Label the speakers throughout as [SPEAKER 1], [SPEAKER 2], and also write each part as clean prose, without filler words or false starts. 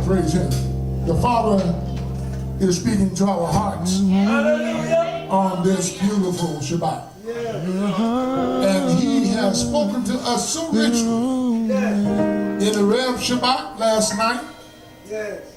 [SPEAKER 1] Praise Him. The Father is speaking to our hearts on this beautiful Shabbat. And He has spoken to us so richly in the Rev Shabbat last night,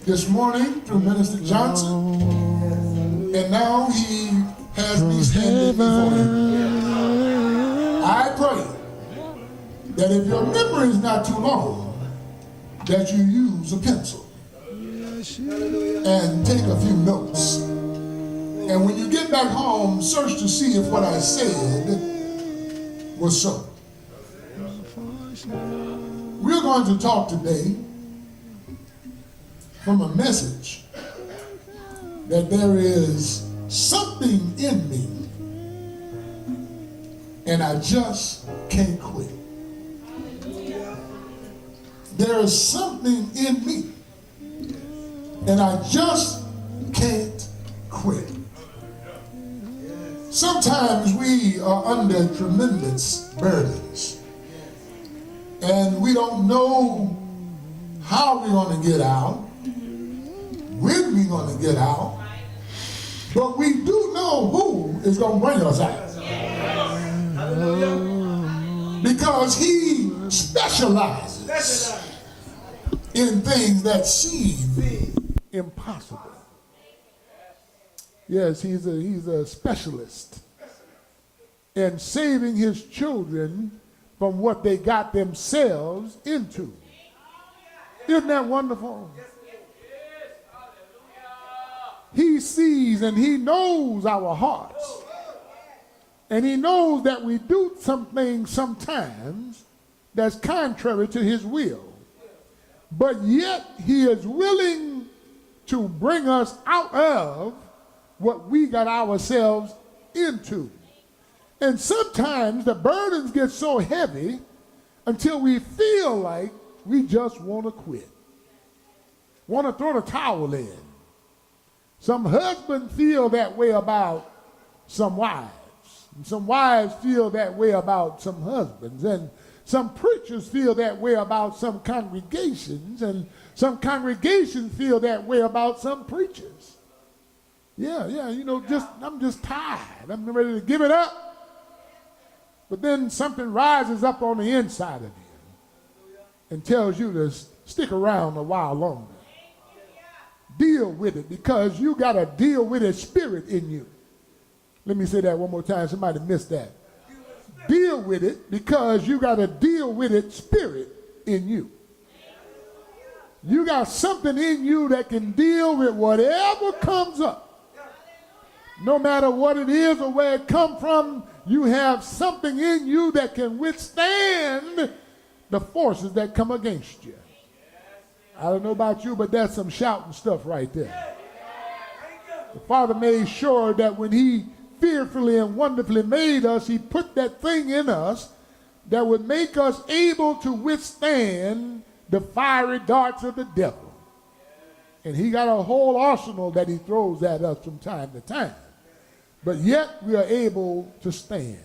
[SPEAKER 1] this morning through Minister Johnson, and now He has me standing before you. I pray that if your memory is not too long, that you use a pencil and take a few notes. And when you get back home, search to see if what I said was so. We're going to talk today from a message that there is something in me and I just can't quit. There is something in me and I just can't quit. Sometimes we are under tremendous burdens, and we don't know how we're going to get out, when we're going to get out, but we do know who is going to bring us out. Because he specializes in things that seem impossible. Yes, he's a specialist in saving his children from what they got themselves into. Isn't that wonderful? He sees and he knows our hearts. And he knows that we do some things sometimes that's contrary to his will. But yet he is willing to bring us out of what we got ourselves into. And sometimes the burdens get so heavy until we feel like we just want to quit. Want to throw the towel in. Some husbands feel that way about some wives. And some wives feel that way about some husbands. And some preachers feel that way about some congregations. And some congregations feel that way about some preachers. Yeah, I'm just tired. I'm ready to give it up. But then something rises up on the inside of you and tells you to stick around a while longer. Deal with it, because you got a deal with a spirit in you. Let me say that one more time. Somebody missed that. Deal with it, because you got a deal with it spirit in you. You got something in you that can deal with whatever comes up. No matter what it is or where it comes from, you have something in you that can withstand the forces that come against you. I don't know about you, but that's some shouting stuff right there. The Father made sure that when he fearfully and wonderfully made us, he put that thing in us that would make us able to withstand the fiery darts of the devil. And he got a whole arsenal that he throws at us from time to time. But yet we are able to stand.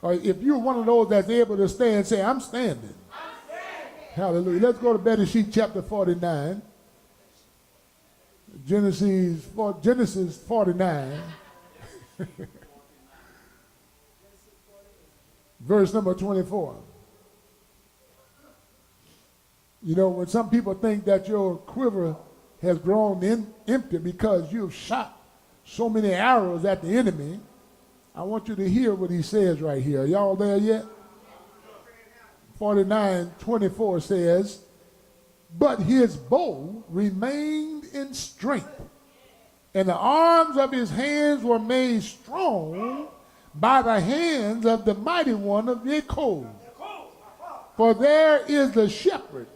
[SPEAKER 1] Or if you're one of those that's able to stand, say, I'm standing. Hallelujah. Let's go to Bereshit chapter 49. Genesis 49. Verse number 24. You know, when some people think that your quiver has grown empty because you've shot so many arrows at the enemy, I want you to hear what he says right here. Are y'all there yet? 49:24 says, but his bow remained in strength, and the arms of his hands were made strong by the hands of the mighty one of Jacob. For there is the shepherd,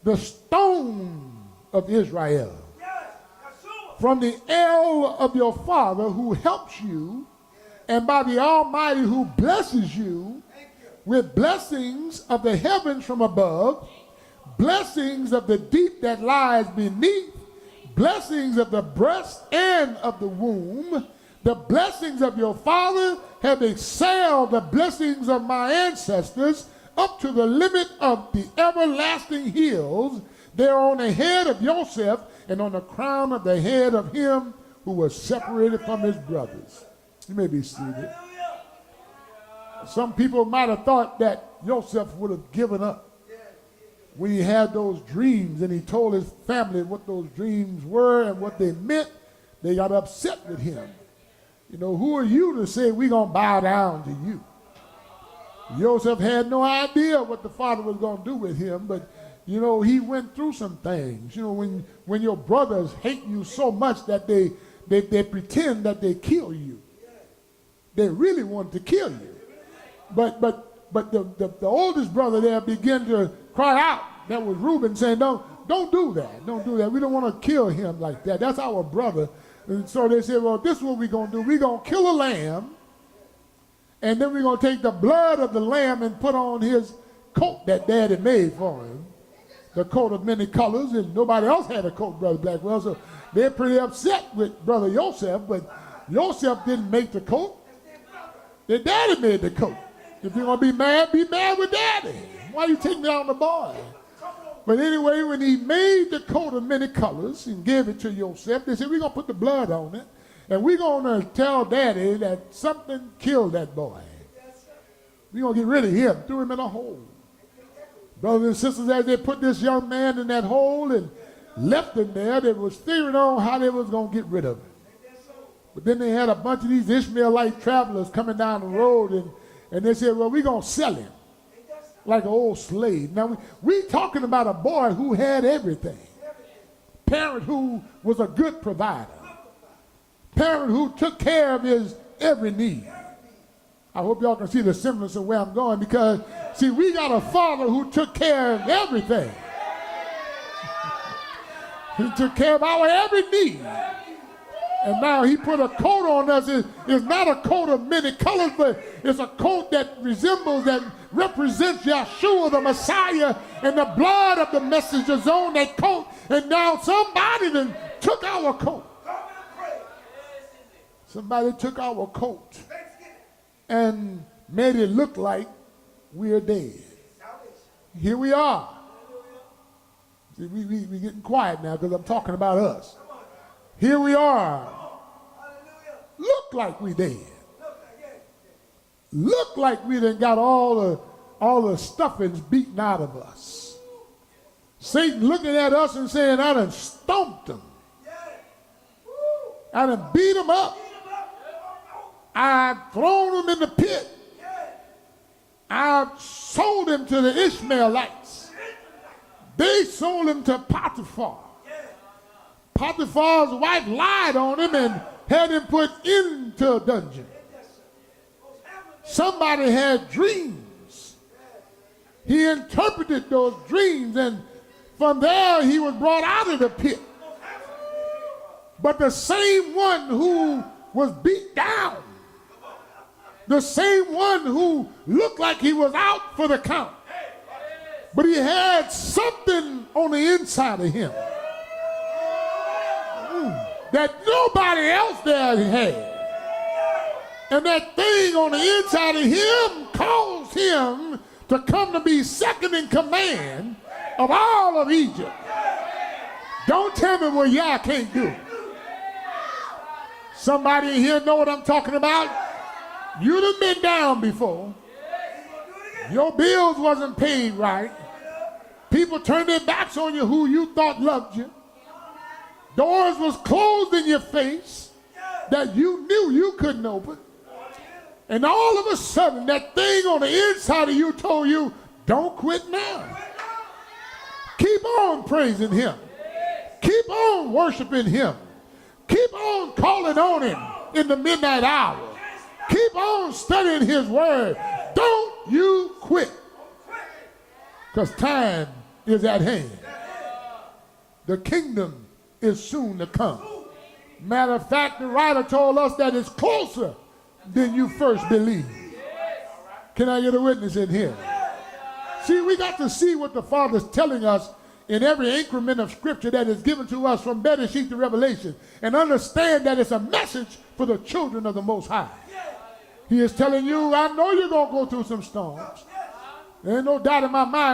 [SPEAKER 1] the stone of Israel, from the El of your father who helps you, and by the Almighty who blesses you with blessings of the heavens from above, blessings of the deep that lies beneath, blessings of the breast and of the womb. The blessings of your father have excelled the blessings of my ancestors up to the limit of the everlasting hills. They are on the head of Joseph and on the crown of the head of him who was separated from his brothers. You may be seated. Some people might have thought that Joseph would have given up when he had those dreams and he told his family what those dreams were and what they meant. They got upset with him. You know, who are you to say we're going to bow down to you? Joseph had no idea what the father was going to do with him, but you know, he went through some things. You know, when your brothers hate you so much that they pretend that they kill you. They really want to kill you. But the oldest brother there began to cry out. That was Reuben, saying, don't do that. Don't do that. We don't want to kill him like that. That's our brother. And so they said, well, this is what we're going to do. We're going to kill a lamb, and then we're going to take the blood of the lamb and put on his coat that daddy made for him. the coat of many colors, and nobody else had a coat, Brother Blackwell, so they're pretty upset with Brother Joseph, but Joseph didn't make the coat. Their daddy made the coat. If you're going to be mad with daddy. Why you take me on the boy? But anyway, when he made the coat of many colors and gave it to Joseph, they said, we're going to put the blood on it, and we're going to tell daddy that something killed that boy. We're going to get rid of him, threw him in a hole. Brothers and sisters, as they put this young man in that hole and left him there, they was figuring on how they was going to get rid of him. But then they had a bunch of these Ishmaelite travelers coming down the road, and they said, well, we're going to sell him like an old slave. Now, we talking about a boy who had everything. Parent who was a good provider. Parent who took care of his every need. I hope y'all can see the semblance of where I'm going, because, see, we got a father who took care of everything. He took care of our every need. And now he put a coat on us. It's not a coat of many colors, but it's a coat that resembles, that represents Yeshua, the Messiah, and the blood of the messengers on that coat. And now somebody then took our coat. Somebody took our coat and made it look like we're dead. Here we are. See, we getting quiet now because I'm talking about us. Here we are. Look like we dead. Look like we done got all the stuffings beaten out of us. Satan looking at us and saying, I done stomped them. I done beat them up. I've thrown them in the pit. I've sold them to the Ishmaelites. They sold him to Potiphar. Potiphar's wife lied on him and had him put into a dungeon. Somebody had dreams. He interpreted those dreams, and from there he was brought out of the pit. But the same one who was beat down, the same one who looked like he was out for the count, but he had something on the inside of him that nobody else there had. And that thing on the inside of him caused him to come to be second in command of all of Egypt. Don't tell me what y'all can't do. Somebody in here know what I'm talking about? You'd have been down before. Your bills wasn't paid right. People turned their backs on you who you thought loved you. Doors was closed in your face that you knew you couldn't open. And all of a sudden, that thing on the inside of you told you, don't quit now. Keep on praising him. Keep on worshiping him. Keep on calling on him in the midnight hour. Keep on studying his word. Don't you quit. Because time is at hand. The kingdom is soon to come. Matter of fact, the writer told us that it's closer than you first believed. Can I get a witness in here? See, we got to see what the Father's telling us in every increment of scripture that is given to us from Bereshit to Revelation, and understand that it's a message for the children of the Most High. He is telling you, I know you're going to go through some storms. There ain't no doubt in my mind.